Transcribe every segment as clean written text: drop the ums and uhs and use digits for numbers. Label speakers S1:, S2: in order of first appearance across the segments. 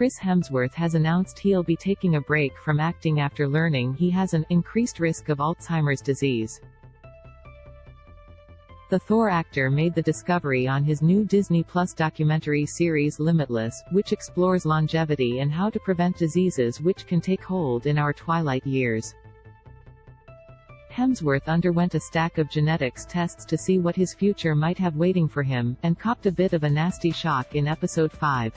S1: Chris Hemsworth has announced he'll be taking a break from acting after learning he has an increased risk of Alzheimer's disease. The Thor actor made the discovery on his new Disney Plus documentary series Limitless, which explores longevity and how to prevent diseases which can take hold in our twilight years. Hemsworth underwent a stack of genetics tests to see what his future might have waiting for him, and copped a bit of a nasty shock in episode 5.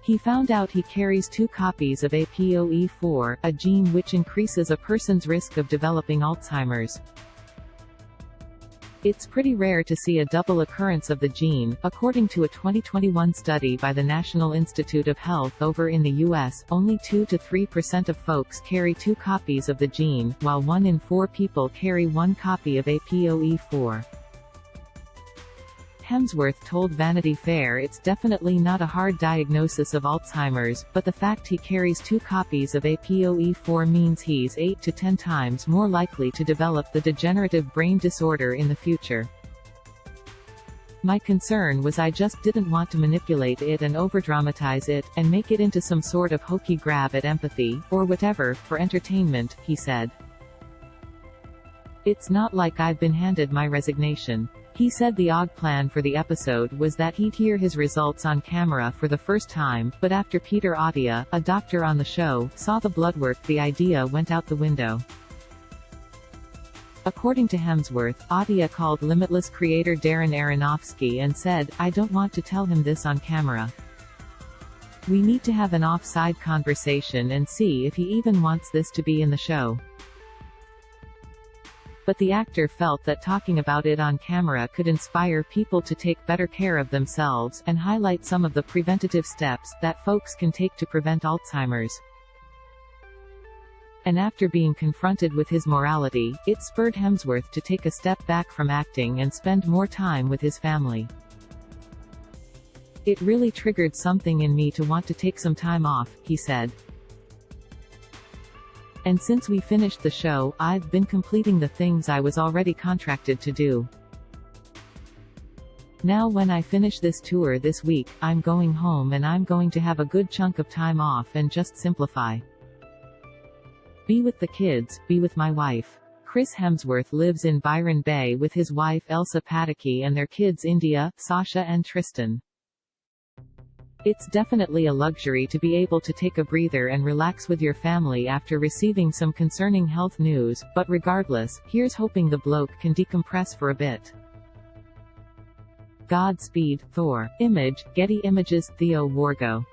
S1: He found out he carries 2 copies of APOE4, a gene which increases a person's risk of developing Alzheimer's. It's pretty rare to see a double occurrence of the gene, according to a 2021 study by the National Institute of Health over in the U.S., only 2 to 3% of folks carry 2 copies of the gene, while 1 in 4 people carry 1 copy of APOE4. Hemsworth told Vanity Fair it's definitely not a hard diagnosis of Alzheimer's, but the fact he carries 2 copies of APOE4 means he's 8 to 10 times more likely to develop the degenerative brain disorder in the future. My concern was I just didn't want to manipulate it and overdramatize it, and make it into some sort of hokey grab at empathy, or whatever, for entertainment, he said. It's not like I've been handed my resignation. He said the odd plan for the episode was that he'd hear his results on camera for the first time, but after Peter Attia, a doctor on the show, saw the bloodwork, the idea went out the window. According to Hemsworth, Attia called Limitless creator Darren Aronofsky and said, "I don't want to tell him this on camera. We need to have an off-side conversation and see if he even wants this to be in the show." But the actor felt that talking about it on camera could inspire people to take better care of themselves, and highlight some of the preventative steps that folks can take to prevent Alzheimer's. And after being confronted with his morality, it spurred Hemsworth to take a step back from acting and spend more time with his family. "It really triggered something in me to want to take some time off," he said. "And since we finished the show, I've been completing the things I was already contracted to do. Now when I finish this tour this week, I'm going home and I'm going to have a good chunk of time off and just simplify. Be with the kids, be with my wife." Chris Hemsworth lives in Byron Bay with his wife Elsa Pataky and their kids India, Sasha and Tristan. "It's definitely a luxury to be able to take a breather and relax with your family after receiving some concerning health news, but regardless, here's hoping the bloke can decompress for a bit. Godspeed, Thor." Image, Getty Images, Theo Wargo.